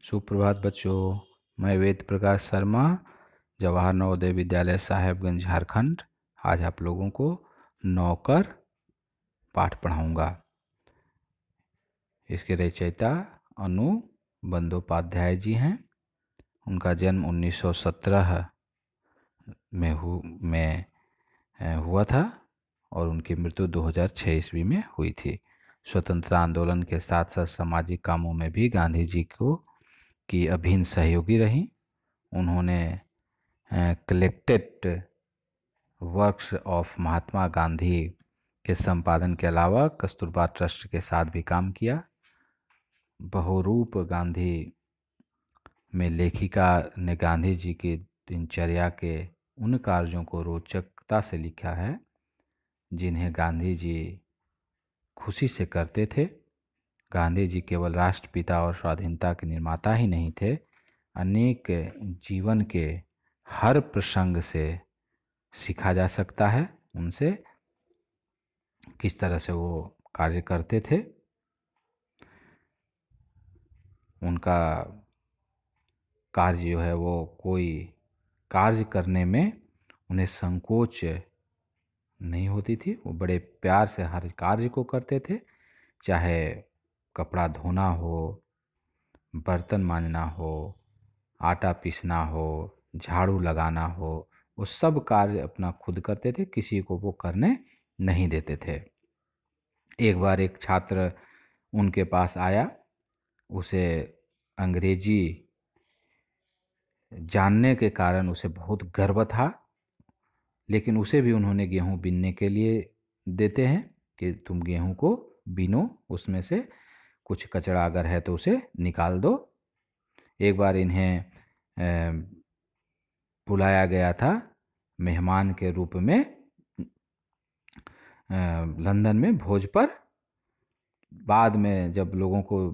सुप्रभात बच्चों। मैं वेद प्रकाश शर्मा, जवाहर नवोदय विद्यालय साहेबगंज झारखंड, आज आप लोगों को नौकर पाठ पढ़ाऊंगा। इसके रचयिता अनु बंदोपाध्याय जी हैं। उनका जन्म 1917 में हुआ था और उनकी मृत्यु 2006 ईस्वी में हुई थी। स्वतंत्रता आंदोलन के साथ साथ सामाजिक कामों में भी गांधी जी को की अभिन्न सहयोगी रहीं। उन्होंने collected works of Mahatma Gandhi के संपादन के अलावा कस्तूरबा ट्रस्ट के साथ भी काम किया। बहुरूप गांधी में लेखिका ने गांधी जी की दिनचर्या के उन कार्यों को रोचकता से लिखा है जिन्हें गांधी जी खुशी से करते थे। गांधी जी केवल राष्ट्रपिता और स्वाधीनता के निर्माता ही नहीं थे, अनेक जीवन के हर प्रसंग से सीखा जा सकता है उनसे किस तरह से वो कार्य करते थे। उनका कार्य जो है वो कोई कार्य करने में उन्हें संकोच नहीं होती थी। वो बड़े प्यार से हर कार्य को करते थे, चाहे कपड़ा धोना हो, बर्तन मांजना हो, आटा पीसना हो, झाड़ू लगाना हो, वो सब कार्य अपना खुद करते थे, किसी को वो करने नहीं देते थे। एक बार एक छात्र उनके पास आया, उसे अंग्रेजी जानने के कारण उसे बहुत गर्व था, लेकिन उसे भी उन्होंने गेहूं बीनने के लिए देते हैं कि तुम गेहूं को बीनो, उसमें से कुछ कचरा अगर है तो उसे निकाल दो। एक बार इन्हें बुलाया गया था मेहमान के रूप में लंदन में भोज पर। बाद में जब लोगों को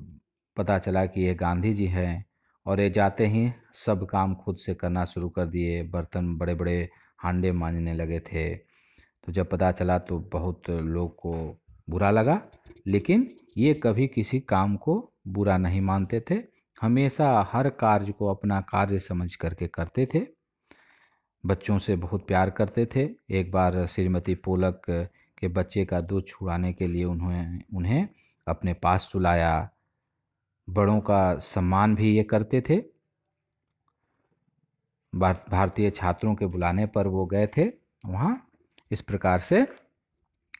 पता चला कि ये गांधी जी हैं और ये जाते ही सब काम खुद से करना शुरू कर दिए, बर्तन बड़े बड़े हांडे मांजने लगे थे, तो जब पता चला तो बहुत लोग को बुरा लगा। लेकिन ये कभी किसी काम को बुरा नहीं मानते थे, हमेशा हर कार्य को अपना कार्य समझ करके करते थे। बच्चों से बहुत प्यार करते थे। एक बार श्रीमती पोलक के बच्चे का दूध छुड़ाने के लिए उन्हें अपने पास सुलाया। बड़ों का सम्मान भी ये करते थे। भारतीय छात्रों के बुलाने पर वो गए थे वहाँ। इस प्रकार से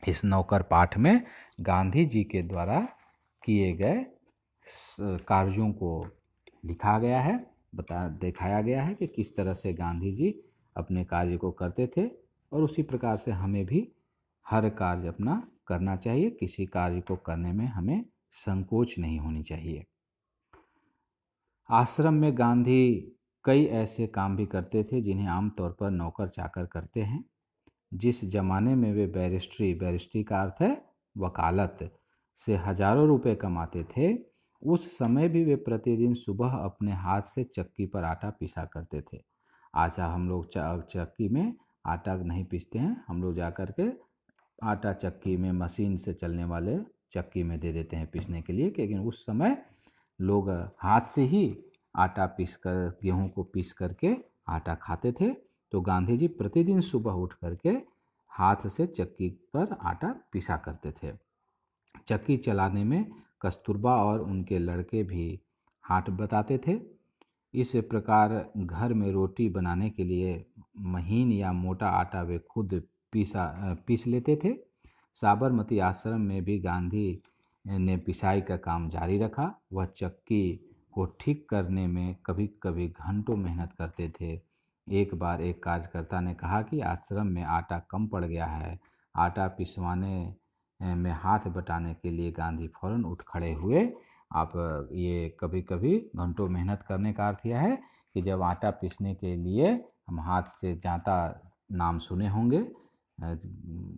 इस नौकर पाठ में गांधी जी के द्वारा किए गए कार्यों को लिखा गया है, दिखाया गया है कि किस तरह से गांधी जी अपने कार्य को करते थे, और उसी प्रकार से हमें भी हर कार्य अपना करना चाहिए। किसी कार्य को करने में हमें संकोच नहीं होनी चाहिए। आश्रम में गांधी कई ऐसे काम भी करते थे जिन्हें आमतौर पर नौकर चाकर करते हैं। जिस जमाने में वे बैरिस्ट्री का अर्थ है वकालत से हजारों रुपए कमाते थे, उस समय भी वे प्रतिदिन सुबह अपने हाथ से चक्की पर आटा पीसा करते थे। आज हम लोग चक्की में आटा नहीं पीसते हैं, हम लोग जा कर के आटा चक्की में मशीन से चलने वाले चक्की में दे देते हैं पीसने के लिए। लेकिन उस समय लोग हाथ से ही आटा पीस कर, गेहूँ को पीस करके आटा खाते थे। तो गांधी जी प्रतिदिन सुबह उठ करके हाथ से चक्की पर आटा पीसा करते थे। चक्की चलाने में कस्तूरबा और उनके लड़के भी हाथ बटाते थे। इस प्रकार घर में रोटी बनाने के लिए महीन या मोटा आटा वे खुद पीस लेते थे। साबरमती आश्रम में भी गांधी ने पिसाई का काम जारी रखा। वह चक्की को ठीक करने में कभी कभी घंटों मेहनत करते थे। एक बार एक कार्यकर्ता ने कहा कि आश्रम में आटा कम पड़ गया है। आटा पिसवाने में हाथ बटाने के लिए गांधी फौरन उठ खड़े हुए। आप ये कभी कभी घंटों मेहनत करने का अर्थ यह है कि जब आटा पीसने के लिए हम हाथ से जांता नाम सुने होंगे,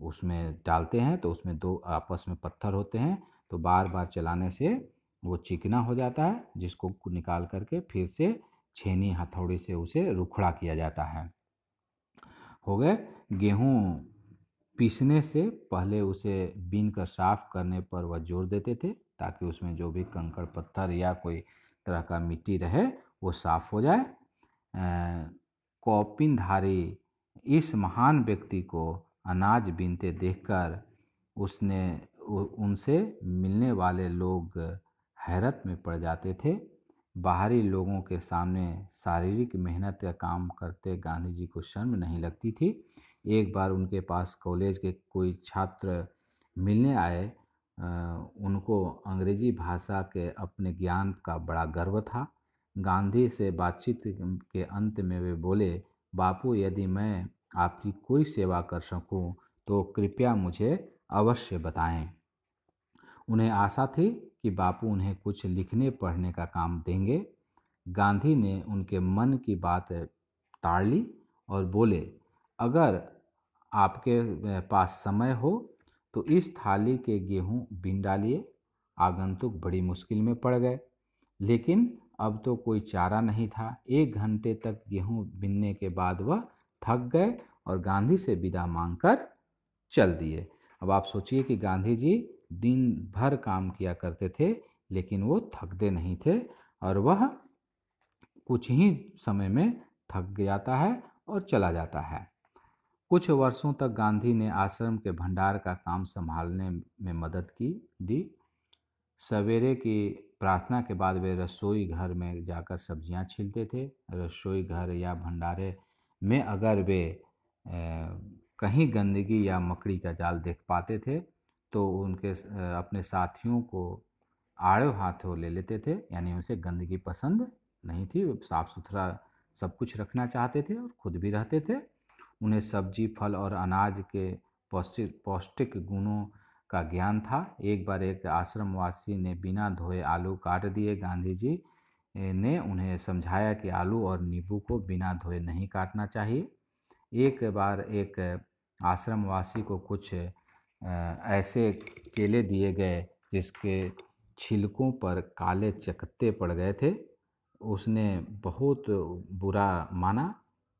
उसमें डालते हैं तो उसमें दो आपस में पत्थर होते हैं, तो बार बार चलाने से वो चिकना हो जाता है, जिसको निकाल करके फिर से छेनी हथौड़ी से उसे रुखड़ा किया जाता है। हो गए। गेहूँ पीसने से पहले उसे बीन कर साफ करने पर वह जोर देते थे ताकि उसमें जो भी कंकड़ पत्थर या कोई तरह का मिट्टी रहे वो साफ हो जाए। कौपिनधारी इस महान व्यक्ति को अनाज बीनते देखकर उसने उनसे मिलने वाले लोग हैरत में पड़ जाते थे। बाहरी लोगों के सामने शारीरिक मेहनत का काम करते गांधी जी को शर्म नहीं लगती थी। एक बार उनके पास कॉलेज के कोई छात्र मिलने आए। उनको अंग्रेजी भाषा के अपने ज्ञान का बड़ा गर्व था। गांधी से बातचीत के अंत में वे बोले, बापू, यदि मैं आपकी कोई सेवा कर सकूं तो कृपया मुझे अवश्य बताएं। उन्हें आशा थी कि बापू उन्हें कुछ लिखने पढ़ने का काम देंगे। गांधी ने उनके मन की बात ताड़ ली और बोले, अगर आपके पास समय हो तो इस थाली के गेहूं बीन डालिए। आगंतुक बड़ी मुश्किल में पड़ गए, लेकिन अब तो कोई चारा नहीं था। 1 घंटे तक गेहूं बीनने के बाद वह थक गए और गांधी से विदा मांगकर चल दिए। अब आप सोचिए कि गांधी जी दिन भर काम किया करते थे, लेकिन वो थकते नहीं थे और वह कुछ ही समय में थक जाता है और चला जाता है। कुछ वर्षों तक गांधी ने आश्रम के भंडार का काम संभालने में मदद दी। सवेरे की प्रार्थना के बाद वे रसोई घर में जाकर सब्जियां छीलते थे। रसोई घर या भंडारे में अगर वे कहीं गंदगी या मकड़ी का जाल देख पाते थे तो उनके अपने साथियों को आड़े हाथों ले लेते थे, यानी उसे गंदगी पसंद नहीं थी। वे साफ सुथरा सब कुछ रखना चाहते थे और खुद भी रहते थे। उन्हें सब्जी, फल और अनाज के पौष्टिक गुणों का ज्ञान था। एक बार एक आश्रमवासी ने बिना धोए आलू काट दिए। गांधी जी ने उन्हें समझाया कि आलू और नींबू को बिना धोए नहीं काटना चाहिए। एक बार एक आश्रमवासी को कुछ ऐसे केले दिए गए जिसके छिलकों पर काले चकत्ते पड़ गए थे। उसने बहुत बुरा माना।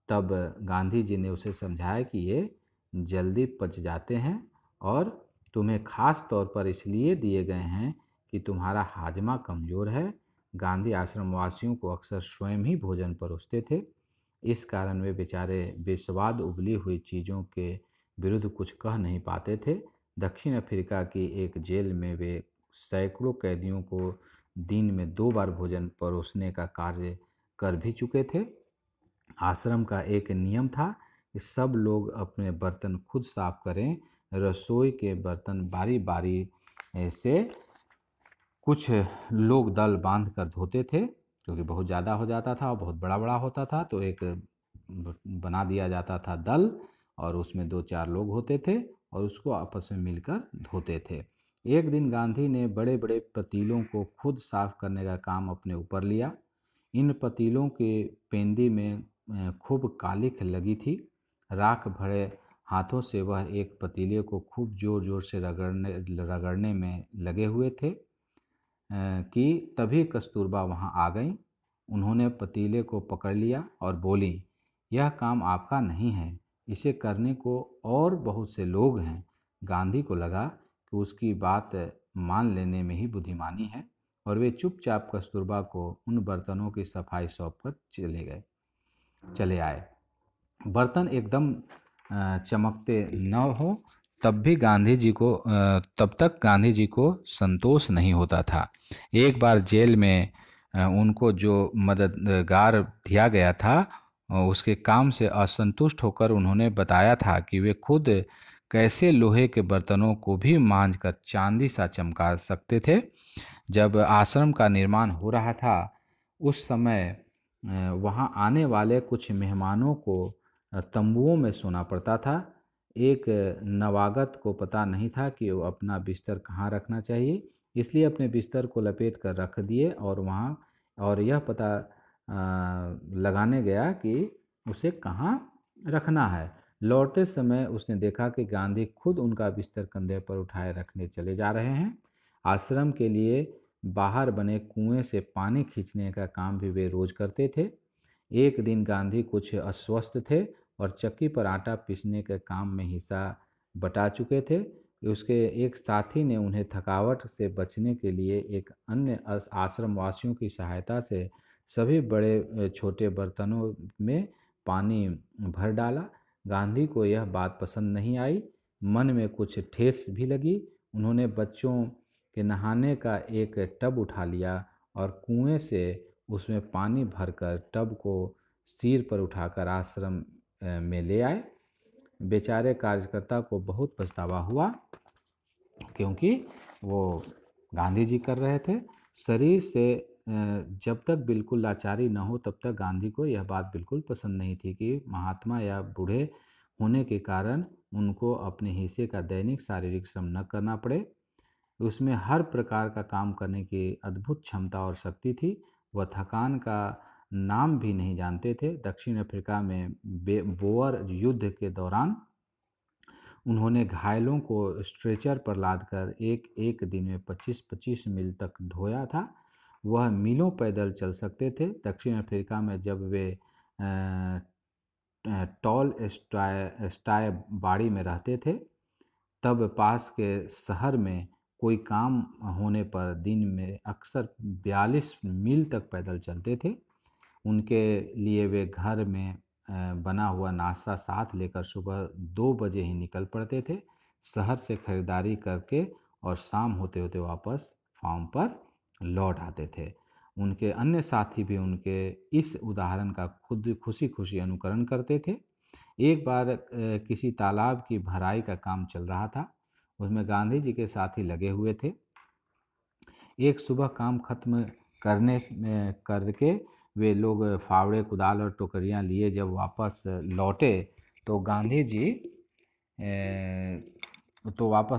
तब गांधी जी ने उसे समझाया कि ये जल्दी पच जाते हैं और तुम्हें खास तौर पर इसलिए दिए गए हैं कि तुम्हारा हाजमा कमज़ोर है। गांधी आश्रमवासियों को अक्सर स्वयं ही भोजन परोसते थे। इस कारण वे बेचारे बेस्वाद उबली हुई चीज़ों के विरुद्ध कुछ कह नहीं पाते थे। दक्षिण अफ्रीका की एक जेल में वे सैकड़ों कैदियों को दिन में 2 बार भोजन परोसने का कार्य कर भी चुके थे। आश्रम का एक नियम था कि सब लोग अपने बर्तन खुद साफ करें। रसोई के बर्तन बारी बारी से कुछ लोग दल बांध कर धोते थे, क्योंकि बहुत ज़्यादा हो जाता था और बहुत बड़ा बड़ा होता था। तो एक बना दिया जाता था दल और उसमें 2-4 लोग होते थे और उसको आपस में मिलकर धोते थे। एक दिन गांधी ने बड़े बड़े पतीलों को खुद साफ करने का काम अपने ऊपर लिया। इन पतीलों के पेंदी में खूब कालिख लगी थी। राख भरे हाथों से वह एक पतीले को खूब जोर जोर से रगड़ने में लगे हुए थे कि तभी कस्तूरबा वहां आ गई। उन्होंने पतीले को पकड़ लिया और बोली, यह काम आपका नहीं है, इसे करने को और बहुत से लोग हैं। गांधी को लगा कि उसकी बात मान लेने में ही बुद्धिमानी है और वे चुपचाप कस्तूरबा को उन बर्तनों की सफाई सौंप कर चले आए। बर्तन एकदम चमकते न हो तब तक गांधी जी को संतोष नहीं होता था। एक बार जेल में उनको जो मददगार दिया गया था उसके काम से असंतुष्ट होकर उन्होंने बताया था कि वे खुद कैसे लोहे के बर्तनों को भी मांझकर चांदी सा चमका सकते थे। जब आश्रम का निर्माण हो रहा था उस समय वहाँ आने वाले कुछ मेहमानों को तंबुओं में सोना पड़ता था। एक नवागत को पता नहीं था कि वो अपना बिस्तर कहाँ रखना चाहिए, इसलिए अपने बिस्तर को लपेट कर रख दिए और यह पता लगाने गया कि उसे कहाँ रखना है। लौटते समय उसने देखा कि गांधी खुद उनका बिस्तर कंधे पर उठाए रखने चले जा रहे हैं। आश्रम के लिए बाहर बने कुएं से पानी खींचने का काम भी वे रोज करते थे। एक दिन गांधी कुछ अस्वस्थ थे और चक्की पर आटा पीसने के काम में हिस्सा बटा चुके थे। उसके एक साथी ने उन्हें थकावट से बचने के लिए एक अन्य आश्रमवासियों की सहायता से सभी बड़े छोटे बर्तनों में पानी भर डाला। गांधी को यह बात पसंद नहीं आई, मन में कुछ ठेस भी लगी। उन्होंने बच्चों के नहाने का एक टब उठा लिया और कुएं से उसमें पानी भरकर टब को सिर पर उठाकर आश्रम में ले आए। बेचारे कार्यकर्ता को बहुत पछतावा हुआ, क्योंकि वो गांधी जी कर रहे थे। शरीर से जब तक बिल्कुल लाचारी न हो तब तक गांधी को यह बात बिल्कुल पसंद नहीं थी कि महात्मा या बूढ़े होने के कारण उनको अपने हिस्से का दैनिक शारीरिक श्रम न करना पड़े। उसमें हर प्रकार का काम करने की अद्भुत क्षमता और शक्ति थी। वह थकान का नाम भी नहीं जानते थे। दक्षिण अफ्रीका में बोअर युद्ध के दौरान उन्होंने घायलों को स्ट्रेचर पर लादकर एक एक दिन में 25-25 मील तक ढोया था। वह मीलों पैदल चल सकते थे। दक्षिण अफ्रीका में जब वे टॉल स्टाय बाड़ी में रहते थे, तब पास के शहर में कोई काम होने पर दिन में अक्सर 42 मील तक पैदल चलते थे। उनके लिए वे घर में बना हुआ नाश्ता साथ लेकर सुबह 2 बजे ही निकल पड़ते थे, शहर से खरीदारी करके, और शाम होते होते वापस फार्म पर लौट आते थे। उनके अन्य साथी भी उनके इस उदाहरण का खुद खुशी खुशी अनुकरण करते थे। एक बार किसी तालाब की भराई का काम चल रहा था। उसमें गांधी जी के साथी लगे हुए थे। एक सुबह काम खत्म करके वे लोग फावड़े, कुदाल और टोकरियां लिए जब वापस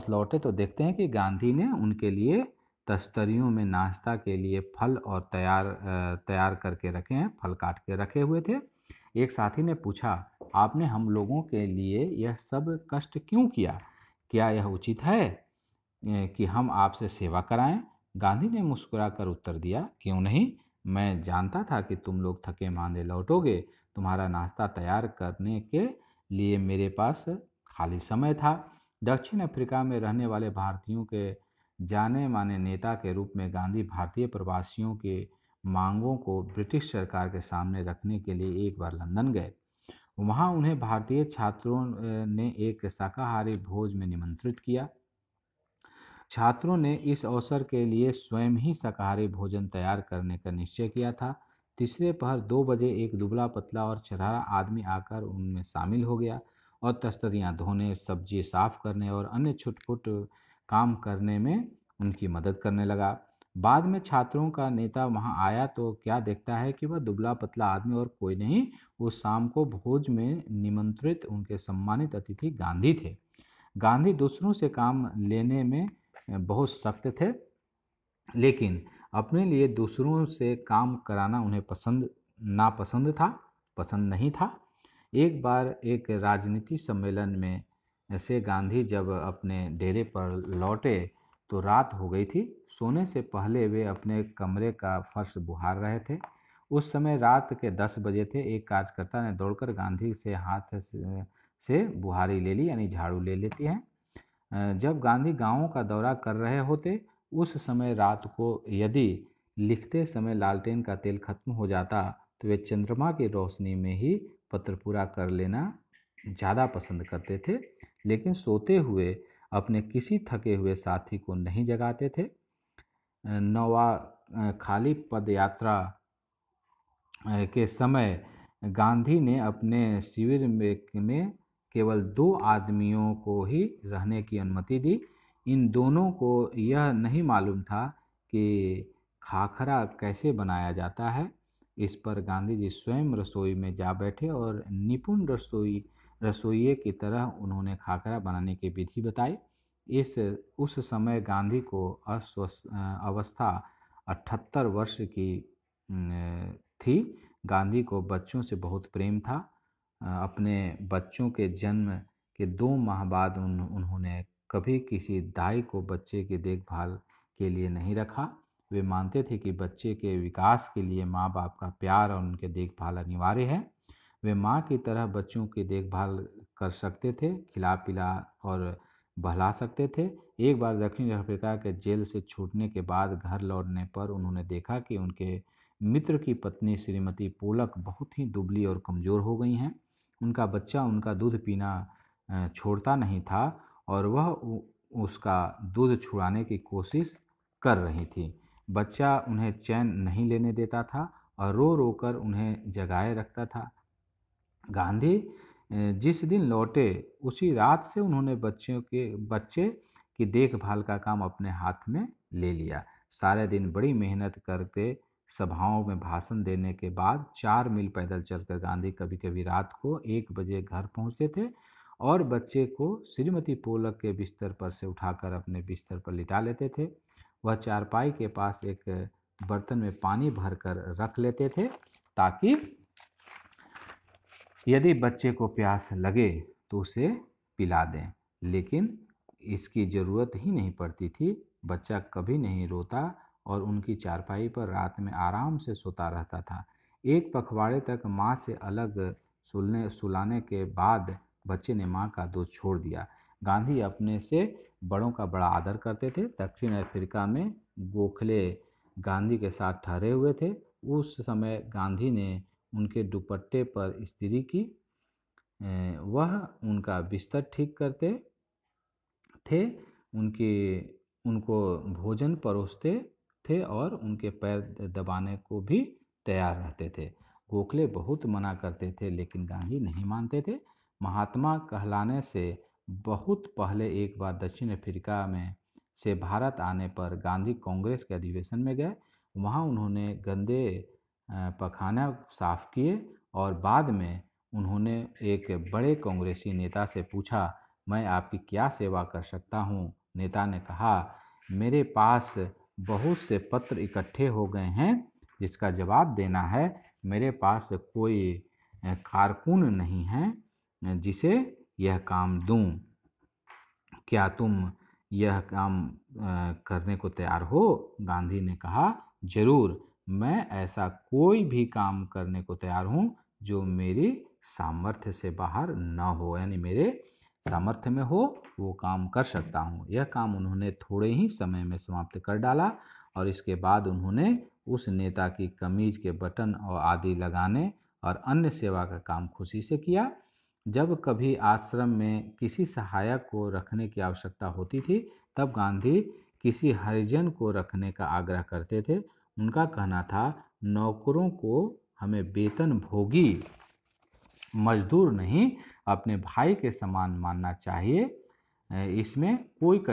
लौटे तो देखते हैं कि गांधी ने उनके लिए तस्तरियों में नाश्ता के लिए फल और तैयार करके रखे हैं, फल काट के रखे हुए थे। एक साथी ने पूछा, आपने हम लोगों के लिए यह सब कष्ट क्यों किया? क्या यह उचित है कि हम आपसे सेवा कराएं? गांधी ने मुस्कुराकर उत्तर दिया, क्यों नहीं, मैं जानता था कि तुम लोग थके मांदे लौटोगे। तुम्हारा नाश्ता तैयार करने के लिए मेरे पास खाली समय था। दक्षिण अफ्रीका में रहने वाले भारतीयों के जाने माने नेता के रूप में गांधी भारतीय प्रवासियों के मांगों को ब्रिटिश सरकार के सामने रखने के लिए एक बार लंदन गए। वहां उन्हें भारतीय छात्रों ने एक शाकाहारी भोज में निमंत्रित किया। छात्रों ने इस अवसर के लिए स्वयं ही शाकाहारी भोजन तैयार करने का निश्चय किया था। तीसरे पहर 2 बजे एक दुबला पतला और चरहरा आदमी आकर उनमें शामिल हो गया और तस्तरियां धोने, सब्जी साफ करने और अन्य छुटपुट काम करने में उनकी मदद करने लगा। बाद में छात्रों का नेता वहां आया तो क्या देखता है कि वह दुबला पतला आदमी और कोई नहीं, उस शाम को भोज में निमंत्रित उनके सम्मानित अतिथि गांधी थे। गांधी दूसरों से काम लेने में बहुत सख्त थे, लेकिन अपने लिए दूसरों से काम कराना उन्हें पसंद नहीं था। एक बार एक राजनीति सम्मेलन में से गांधी जब अपने डेरे पर लौटे तो रात हो गई थी। सोने से पहले वे अपने कमरे का फर्श बुहार रहे थे। उस समय रात के 10 बजे थे। एक कार्यकर्ता ने दौड़कर गांधी से हाथ से बुहारी ले ली, यानी झाड़ू ले लेती है। जब गांधी गांवों का दौरा कर रहे होते उस समय रात को यदि लिखते समय लालटेन का तेल खत्म हो जाता तो वे चंद्रमा की रोशनी में ही पत्र पूरा कर लेना ज़्यादा पसंद करते थे, लेकिन सोते हुए अपने किसी थके हुए साथी को नहीं जगाते थे। खाली पदयात्रा के समय गांधी ने अपने शिविर में केवल 2 आदमियों को ही रहने की अनुमति दी। इन दोनों को यह नहीं मालूम था कि खाखरा कैसे बनाया जाता है। इस पर गांधी जी स्वयं रसोई में जा बैठे और निपुण रसोइये की तरह उन्होंने खाखरा बनाने की विधि बताई। उस समय गांधी को अवस्था 78 वर्ष की थी। गांधी को बच्चों से बहुत प्रेम था। अपने बच्चों के जन्म के 2 माह बाद उन्होंने कभी किसी दाई को बच्चे की देखभाल के लिए नहीं रखा। वे मानते थे कि बच्चे के विकास के लिए माँ बाप का प्यार और उनके देखभाल अनिवार्य है। वे माँ की तरह बच्चों की देखभाल कर सकते थे, खिला पिला और बहला सकते थे। एक बार दक्षिण अफ्रीका के जेल से छूटने के बाद घर लौटने पर उन्होंने देखा कि उनके मित्र की पत्नी श्रीमती पोलक बहुत ही दुबली और कमज़ोर हो गई हैं। उनका बच्चा उनका दूध पीना छोड़ता नहीं था और वह उसका दूध छुड़ाने की कोशिश कर रही थी। बच्चा उन्हें चैन नहीं लेने देता था और रो रो कर उन्हें जगाए रखता था। गांधी जिस दिन लौटे उसी रात से उन्होंने बच्चे की देखभाल का काम अपने हाथ में ले लिया। सारे दिन बड़ी मेहनत करके सभाओं में भाषण देने के बाद 4 मील पैदल चलकर गांधी कभी कभी रात को 1 बजे घर पहुंचते थे और बच्चे को श्रीमती पोलक के बिस्तर पर से उठाकर अपने बिस्तर पर लिटा लेते थे। वह चारपाई के पास एक बर्तन में पानी भरकर रख लेते थे ताकि यदि बच्चे को प्यास लगे तो उसे पिला दें, लेकिन इसकी ज़रूरत ही नहीं पड़ती थी। बच्चा कभी नहीं रोता और उनकी चारपाई पर रात में आराम से सोता रहता था। एक पखवाड़े तक माँ से अलग सुलाने के बाद बच्चे ने माँ का दूध छोड़ दिया। गांधी अपने से बड़ों का बड़ा आदर करते थे। दक्षिण अफ्रीका में गोखले गांधी के साथ ठहरे हुए थे। उस समय गांधी ने उनके दुपट्टे पर इस्त्री की। वह उनका बिस्तर ठीक करते थे, उनको भोजन परोसते थे और उनके पैर दबाने को भी तैयार रहते थे। गोखले बहुत मना करते थे लेकिन गांधी नहीं मानते थे। महात्मा कहलाने से बहुत पहले एक बार दक्षिण अफ्रीका में से भारत आने पर गांधी कांग्रेस के अधिवेशन में गए। वहाँ उन्होंने गंदे पखाना साफ किए और बाद में उन्होंने एक बड़े कांग्रेसी नेता से पूछा, मैं आपकी क्या सेवा कर सकता हूँ? नेता ने कहा, मेरे पास बहुत से पत्र इकट्ठे हो गए हैं जिसका जवाब देना है। मेरे पास कोई कारकुन नहीं है जिसे यह काम दूं। क्या तुम यह काम करने को तैयार हो? गांधी ने कहा, जरूर, मैं ऐसा कोई भी काम करने को तैयार हूँ जो मेरी सामर्थ्य से बाहर न हो, यानी मेरे सामर्थ्य में हो वो काम कर सकता हूँ। यह काम उन्होंने थोड़े ही समय में समाप्त कर डाला और इसके बाद उन्होंने उस नेता की कमीज के बटन और आदि लगाने और अन्य सेवा का काम खुशी से किया। जब कभी आश्रम में किसी सहायक को रखने की आवश्यकता होती थी तब गांधी किसी हरिजन को रखने का आग्रह करते थे। उनका कहना था, नौकरों को हमें वेतनभोगी मजदूर नहीं अपने भाई के समान मानना चाहिए। इसमें कुछ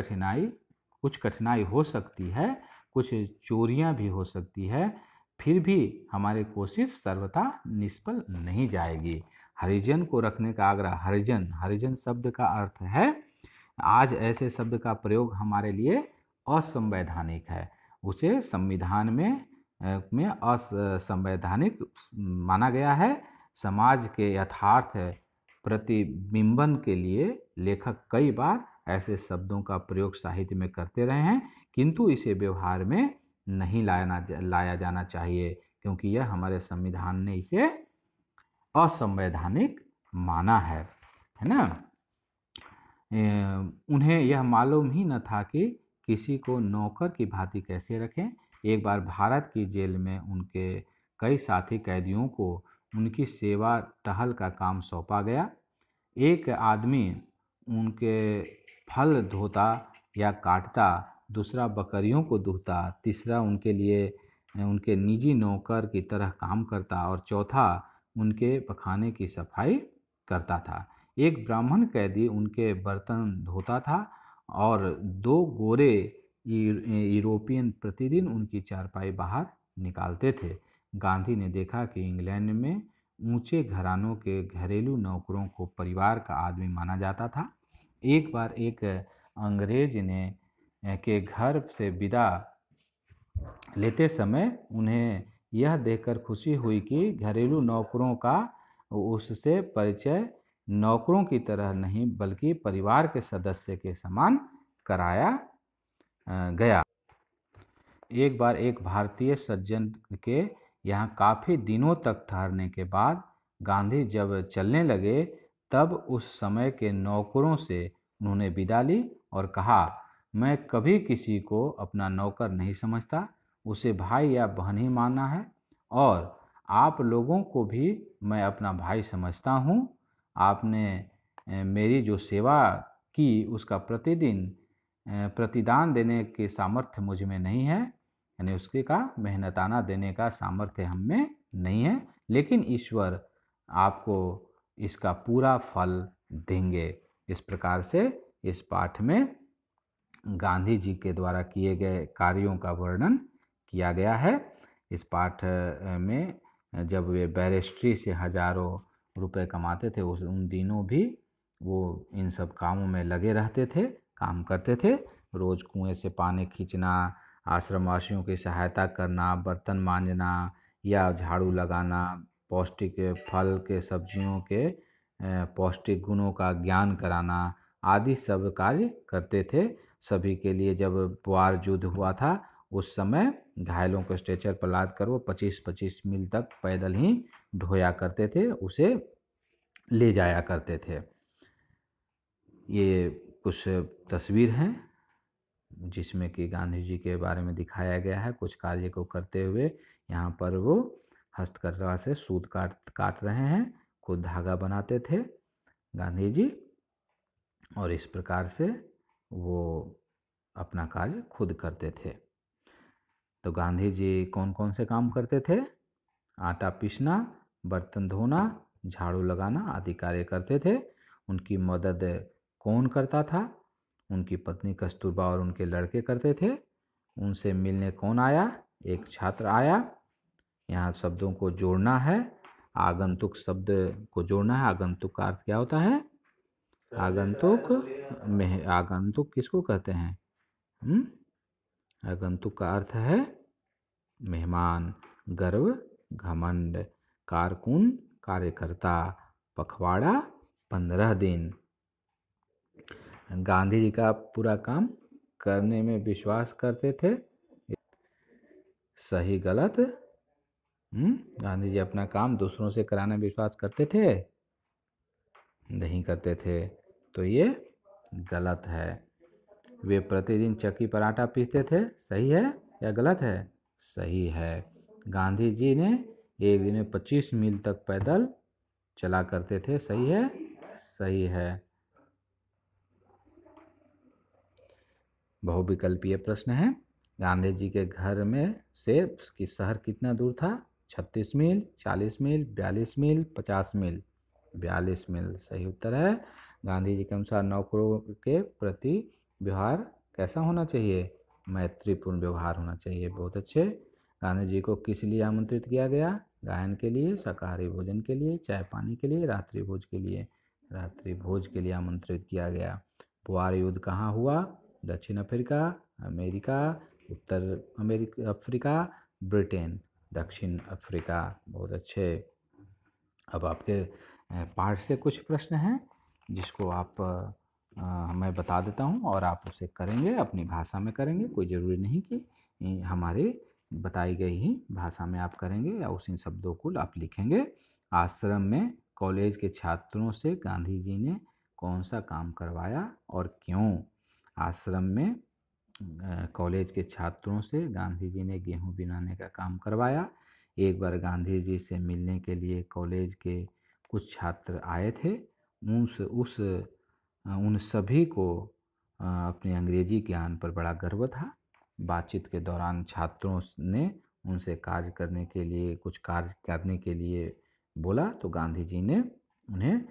कठिनाई हो सकती है, कुछ चोरियां भी हो सकती है, फिर भी हमारी कोशिश सर्वथा निष्फल नहीं जाएगी। हरिजन को रखने का आग्रह, हरिजन शब्द का अर्थ है, आज ऐसे शब्द का प्रयोग हमारे लिए असंवैधानिक है। उसे संविधान में असंवैधानिक माना गया है। समाज के यथार्थ प्रतिबिंबन के लिए लेखक कई बार ऐसे शब्दों का प्रयोग साहित्य में करते रहे हैं, किंतु इसे व्यवहार में नहीं लाया जाना चाहिए क्योंकि यह हमारे संविधान ने इसे असंवैधानिक माना है ना। उन्हें यह मालूम ही न था कि किसी को नौकर की भांति कैसे रखें। एक बार भारत की जेल में उनके कई साथी कैदियों को उनकी सेवा टहल का काम सौंपा गया। एक आदमी उनके फल धोता या काटता, दूसरा बकरियों को दूहता, तीसरा उनके लिए उनके निजी नौकर की तरह काम करता और चौथा उनके पखाने की सफाई करता था। एक ब्राह्मण कैदी उनके बर्तन धोता था और 2 गोरे यूरोपियन प्रतिदिन उनकी चारपाई बाहर निकालते थे। गांधी ने देखा कि इंग्लैंड में ऊंचे घरानों के घरेलू नौकरों को परिवार का आदमी माना जाता था। एक बार एक अंग्रेज के घर से विदा लेते समय उन्हें यह देखकर खुशी हुई कि घरेलू नौकरों का उससे परिचय नौकरों की तरह नहीं बल्कि परिवार के सदस्य के समान कराया गया। एक बार एक भारतीय सज्जन के यहाँ काफ़ी दिनों तक ठहरने के बाद गांधी जब चलने लगे तब उस समय के नौकरों से उन्होंने विदा ली और कहा, मैं कभी किसी को अपना नौकर नहीं समझता, उसे भाई या बहन ही मानना है, और आप लोगों को भी मैं अपना भाई समझता हूँ। आपने मेरी जो सेवा की उसका प्रतिदान देने के सामर्थ्य मुझ में नहीं है, यानी उसके का मेहनताना देने का सामर्थ्य हम में नहीं है, लेकिन ईश्वर आपको इसका पूरा फल देंगे। इस प्रकार से इस पाठ में गांधी जी के द्वारा किए गए कार्यों का वर्णन किया गया है। इस पाठ में जब वे बैरिस्ट्री से हजारों रुपए कमाते थे, उन दिनों भी वो इन सब कामों में लगे रहते थे, काम करते थे। रोज़ कुएं से पानी खींचना, आश्रमवासियों की सहायता करना, बर्तन मांजना या झाड़ू लगाना, पौष्टिक फल के सब्जियों के पौष्टिक गुणों का ज्ञान कराना आदि सब कार्य करते थे। सभी के लिए जब पुआर युद्ध हुआ था उस समय घायलों को स्ट्रेचर पर लाद कर वो 25-25 मील तक पैदल ही ढोया करते थे, उसे ले जाया करते थे। ये कुछ तस्वीर हैं जिसमें कि गांधी जी के बारे में दिखाया गया है कुछ कार्य को करते हुए। यहाँ पर वो हस्तकरघा से सूत काट रहे हैं, खुद धागा बनाते थे गांधी जी, और इस प्रकार से वो अपना कार्य खुद करते थे। तो गांधी जी कौन कौन से काम करते थे? आटा पीसना, बर्तन धोना, झाड़ू लगाना आदि कार्य करते थे। उनकी मदद कौन करता था? उनकी पत्नी कस्तूरबा और उनके लड़के करते थे। उनसे मिलने कौन आया? एक छात्र आया। यहाँ शब्दों को जोड़ना है, आगंतुक शब्द को जोड़ना है। आगंतुक का अर्थ क्या होता है? आगंतुक किसको कहते हैं? आगंतुक का अर्थ है मेहमान, गर्व, घमंड, कारकुन, कार्यकर्ता, पखवाड़ा, 15 दिन। गांधी जी का पूरा काम करने में विश्वास करते थे। सही गलत? गांधी जी अपना काम दूसरों से कराने में विश्वास करते थे? नहीं करते थे, तो ये गलत है। वे प्रतिदिन चक्की पर आटा पीसते थे, सही है या गलत है? सही है। गांधी जी ने एक दिन में 25 मील तक पैदल चला करते थे, सही है? सही है। बहुविकल्पीय प्रश्न है। गांधी जी के घर में से कि शहर कितना दूर था? 36 मील, 40 मील, 42 मील, 50 मील। 42 मील सही उत्तर है। गांधी जी के अनुसार नौकरों के प्रति व्यवहार कैसा होना चाहिए? मैत्रीपूर्ण व्यवहार होना चाहिए। बहुत अच्छे। गांधी जी को किस लिए आमंत्रित किया गया? गायन के लिए, शाकाहारी भोजन के लिए, चाय पानी के लिए, रात्रि भोज के लिए? रात्रि भोज के लिए आमंत्रित किया गया। पुआर युद्ध कहाँ हुआ? दक्षिण अफ्रीका, अमेरिका, उत्तर अफ्रीका, ब्रिटेन। दक्षिण अफ्रीका। बहुत अच्छे। अब आपके पाठ से कुछ प्रश्न हैं जिसको आप मैं बता देता हूँ और आप उसे करेंगे, अपनी भाषा में करेंगे। कोई ज़रूरी नहीं कि हमारे बताई गई ही भाषा में आप करेंगे या उसी शब्दों को आप लिखेंगे। आश्रम में कॉलेज के छात्रों से गांधी जी ने कौन सा काम करवाया और क्यों? आश्रम में कॉलेज के छात्रों से गांधी जी ने गेहूं बिनाने का काम करवाया। एक बार गांधी जी से मिलने के लिए कॉलेज के कुछ छात्र आए थे। उन सभी को अपने अंग्रेजी ज्ञान पर बड़ा गर्व था। बातचीत के दौरान छात्रों ने उनसे कुछ कार्य करने के लिए बोला, तो गांधी जी ने उन्हें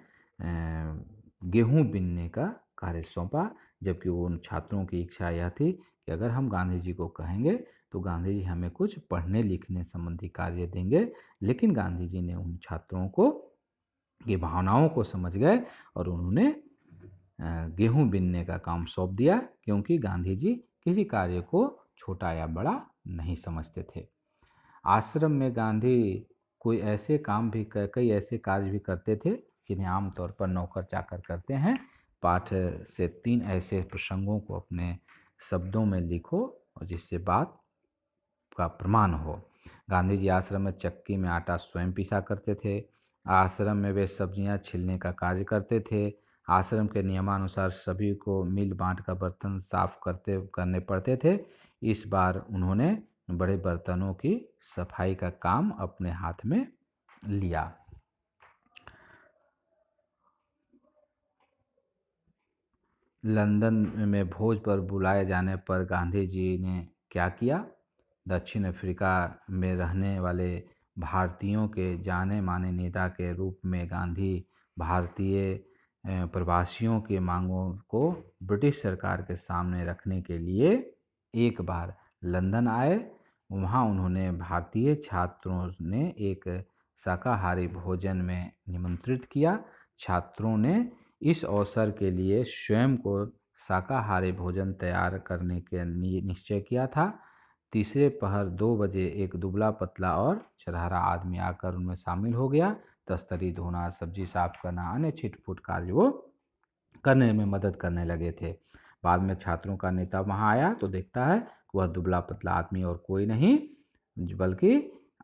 गेहूं बीनने का कार्य सौंपा। जबकि उन छात्रों की इच्छा यह थी कि अगर हम गांधी जी को कहेंगे तो गांधी जी हमें कुछ पढ़ने लिखने संबंधी कार्य देंगे। लेकिन गांधी जी ने उन छात्रों को की भावनाओं को समझ गए और उन्होंने गेहूं बीनने का काम सौंप दिया, क्योंकि गांधी जी किसी कार्य को छोटा या बड़ा नहीं समझते थे। आश्रम में गांधी कई ऐसे कार्य भी करते थे जिन्हें आमतौर पर नौकर चाकर करते हैं। पाठ से 3 ऐसे प्रसंगों को अपने शब्दों में लिखो और जिससे बात का प्रमाण हो। गांधी जी आश्रम में चक्की में आटा स्वयं पीसा करते थे। आश्रम में वे सब्जियां छीलने का कार्य करते थे। आश्रम के नियमानुसार सभी को मिल बांट कर बर्तन साफ करने पड़ते थे। इस बार उन्होंने बड़े बर्तनों की सफाई का काम अपने हाथ में लिया। लंदन में भोज पर बुलाए जाने पर गांधी जी ने क्या किया? दक्षिण अफ्रीका में रहने वाले भारतीयों के जाने माने नेता के रूप में गांधी भारतीय प्रवासियों की मांगों को ब्रिटिश सरकार के सामने रखने के लिए एक बार लंदन आए। वहाँ उन्होंने भारतीय छात्रों ने एक शाकाहारी भोजन में निमंत्रित किया। छात्रों ने इस अवसर के लिए स्वयं को शाकाहारी भोजन तैयार करने के निश्चय किया था। तीसरे पहर 2 बजे एक दुबला पतला और चरहरा आदमी आकर उनमें शामिल हो गया। तस्तरी धोना, सब्जी साफ करना, अन्य छिटपुट कार्य वो करने में मदद करने लगे थे। बाद में छात्रों का नेता वहाँ आया तो देखता है कि वह दुबला पतला आदमी और कोई नहीं बल्कि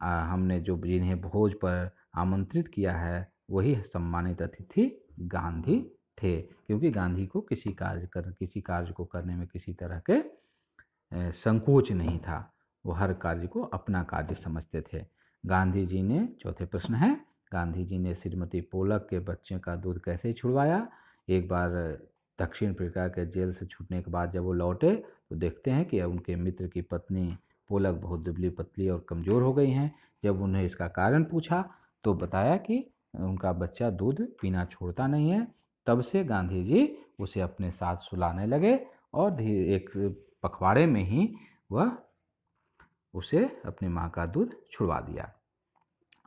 हमने जो जिन्हें भोज पर आमंत्रित किया है वही सम्मानित अतिथि गांधी थे। क्योंकि गांधी को किसी कार्य को करने में किसी तरह के संकोच नहीं था। वो हर कार्य को अपना कार्य समझते थे। गांधी जी ने, चौथे प्रश्न है, गांधी जी ने श्रीमती पोलक के बच्चे का दूध कैसे छुड़वाया? एक बार दक्षिण अफ्रीका के जेल से छूटने के बाद जब वो लौटे तो देखते हैं कि उनके मित्र की पत्नी पोलक बहुत दुबली पतली और कमज़ोर हो गई हैं। जब उन्हें इसका कारण पूछा तो बताया कि उनका बच्चा दूध पीना छोड़ता नहीं है। तब से गांधी जी उसे अपने साथ सुलाने लगे और एक पखवाड़े में ही वह उसे अपनी माँ का दूध छुड़वा दिया।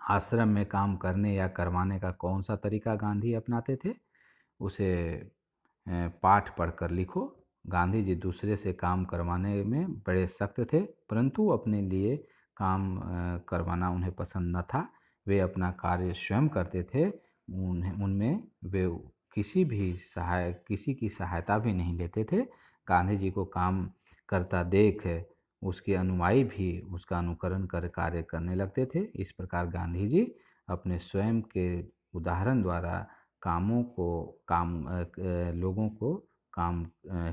आश्रम में काम करने या करवाने का कौन सा तरीका गांधी अपनाते थे? उसे पाठ पढ़कर लिखो। गांधी जी दूसरे से काम करवाने में बड़े सख्त थे, परंतु अपने लिए काम करवाना उन्हें पसंद न था। वे अपना कार्य स्वयं करते थे। उनमें वे किसी की सहायता भी नहीं लेते थे। गांधी जी को काम करता देख उसके अनुयायी भी उसका अनुकरण कर कार्य करने लगते थे। इस प्रकार गांधी जी अपने स्वयं के उदाहरण द्वारा लोगों को काम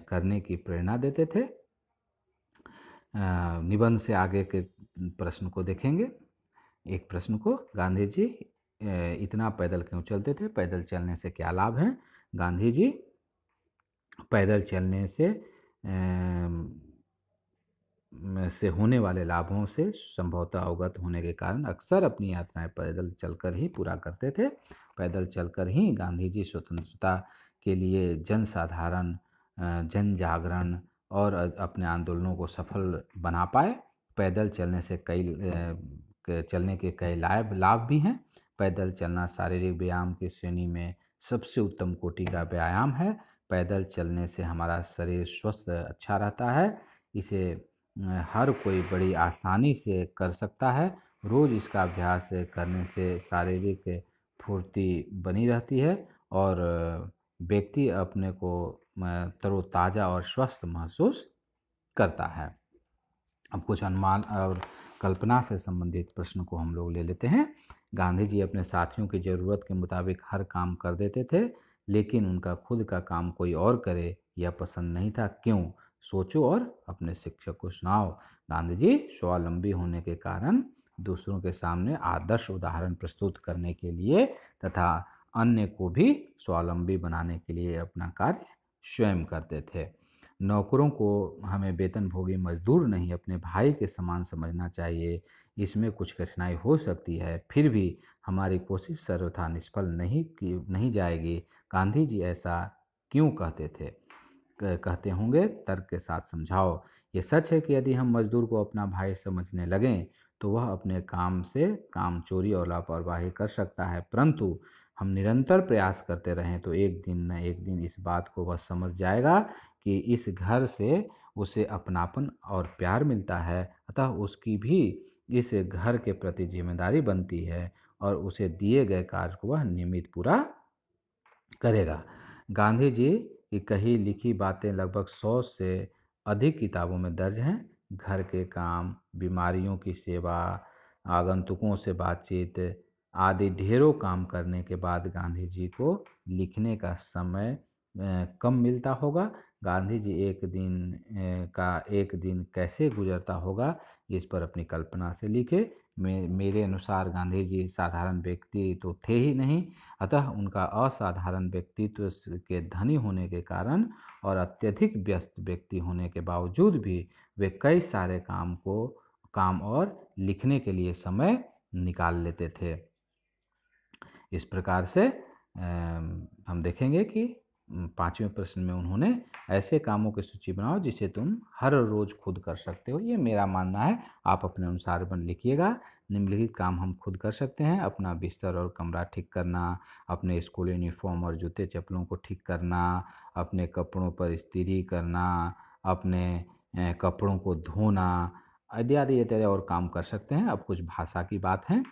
करने की प्रेरणा देते थे। निबंध से आगे के प्रश्न को देखेंगे। एक प्रश्न को, गांधी जी इतना पैदल क्यों चलते थे? पैदल चलने से क्या लाभ हैं? गांधी जी पैदल चलने से होने वाले लाभों से संभवतः अवगत होने के कारण अक्सर अपनी यात्राएं पैदल चलकर ही पूरा करते थे। पैदल चलकर ही गांधी जी स्वतंत्रता के लिए जन जागरण और अपने आंदोलनों को सफल बना पाए। पैदल चलने के कई लाभ भी हैं। पैदल चलना शारीरिक व्यायाम की श्रेणी में सबसे उत्तम कोटि का व्यायाम है। पैदल चलने से हमारा शरीर स्वस्थ अच्छा रहता है। इसे हर कोई बड़ी आसानी से कर सकता है। रोज़ इसका अभ्यास करने से शारीरिक फुर्ती बनी रहती है और व्यक्ति अपने को तरोताज़ा और स्वस्थ महसूस करता है। अब कुछ अनुमान और कल्पना से संबंधित प्रश्न को हम लोग ले लेते हैं। गांधी जी अपने साथियों की ज़रूरत के मुताबिक हर काम कर देते थे, लेकिन उनका खुद का काम कोई और करे यह पसंद नहीं था। क्यों? सोचो और अपने शिक्षक को सुनाओ। गांधी जी स्वावलंबी होने के कारण दूसरों के सामने आदर्श उदाहरण प्रस्तुत करने के लिए तथा अन्य को भी स्वावलंबी बनाने के लिए अपना कार्य स्वयं करते थे। नौकरों को हमें वेतनभोगी मजदूर नहीं अपने भाई के समान समझना चाहिए। इसमें कुछ कठिनाई हो सकती है, फिर भी हमारी कोशिश सर्वथा निष्फल नहीं जाएगी। गांधी जी ऐसा क्यों कहते होंगे? तर्क के साथ समझाओ। ये सच है कि यदि हम मजदूर को अपना भाई समझने लगें तो वह अपने काम से कामचोरी और लापरवाही कर सकता है, परंतु हम निरंतर प्रयास करते रहें तो एक दिन न एक दिन इस बात को वह समझ जाएगा कि इस घर से उसे अपनापन और प्यार मिलता है, अतः उसकी भी इस घर के प्रति जिम्मेदारी बनती है और उसे दिए गए कार्य को वह नियमित पूरा करेगा। गांधी जी की कही लिखी बातें लगभग 100 से अधिक किताबों में दर्ज हैं। घर के काम, बीमारियों की सेवा, आगंतुकों से बातचीत, आदि ढेरों काम करने के बाद गांधी जी को लिखने का समय कम मिलता होगा। गांधी जी एक दिन कैसे गुजरता होगा, इस पर अपनी कल्पना से लिखे। मेरे अनुसार गांधी जी साधारण व्यक्ति तो थे ही नहीं, अतः उनका असाधारण व्यक्तित्व के धनी होने के कारण और अत्यधिक व्यस्त व्यक्ति होने के बावजूद भी वे कई सारे काम और लिखने के लिए समय निकाल लेते थे। इस प्रकार से हम देखेंगे कि 5वें प्रश्न में उन्होंने ऐसे कामों की सूची बनाओ जिसे तुम हर रोज़ खुद कर सकते हो। ये मेरा मानना है, आप अपने अनुसार बन लिखिएगा। निम्नलिखित काम हम खुद कर सकते हैं: अपना बिस्तर और कमरा ठीक करना, अपने स्कूल यूनिफॉर्म और जूते चप्पलों को ठीक करना, अपने कपड़ों पर इस्त्री करना, अपने कपड़ों को धोना, इत्यादि इत्यादि और काम कर सकते हैं। अब कुछ भाषा की बात है।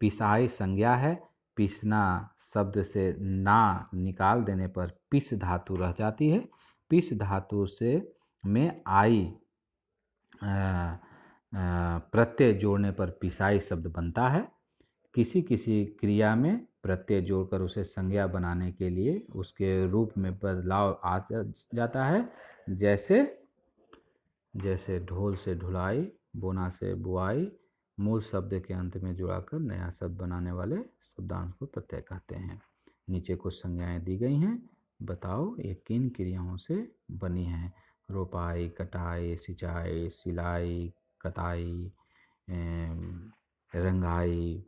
पिसाई संज्ञा है। पीसना शब्द से ना निकाल देने पर पिस धातु रह जाती है। पिस धातु से में आई प्रत्यय जोड़ने पर पिसाई शब्द बनता है। किसी किसी क्रिया में प्रत्यय जोड़कर उसे संज्ञा बनाने के लिए उसके रूप में बदलाव आ जाता है। जैसे ढोल से ढुलाई, बोना से बुआई, मूल शब्द के अंत में जुड़ाकर नया शब्द बनाने वाले शब्दांश को प्रत्यय कहते हैं। नीचे कुछ संज्ञाएं दी गई हैं, बताओ ये किन क्रियाओं से बनी हैं? रोपाई, कटाई, सिंचाई, सिलाई, कताई, रंगाई।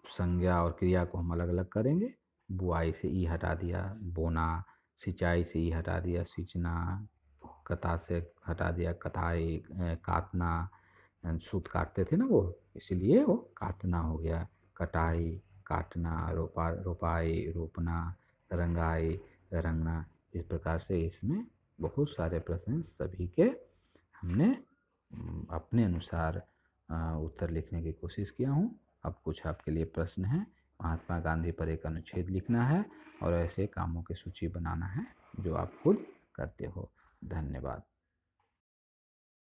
संज्ञा और क्रिया को हम अलग अलग करेंगे। बुआई से ई हटा दिया, बोना। सिंचाई से ई हटा दिया, सींचना। कता से हटा दिया, कताई। काटना, सूत काटते थे ना वो, इसीलिए वो काटना हो गया। कटाई, काटना। रोपाई, रोपना। रंगाई, रंगना। इस प्रकार से इसमें बहुत सारे प्रश्न सभी के हमने अपने अनुसार उत्तर लिखने की कोशिश किया हूँ। अब कुछ आपके लिए प्रश्न है। महात्मा गांधी पर एक अनुच्छेद लिखना है और ऐसे कामों की सूची बनाना है जो आप खुद करते हो। धन्यवाद।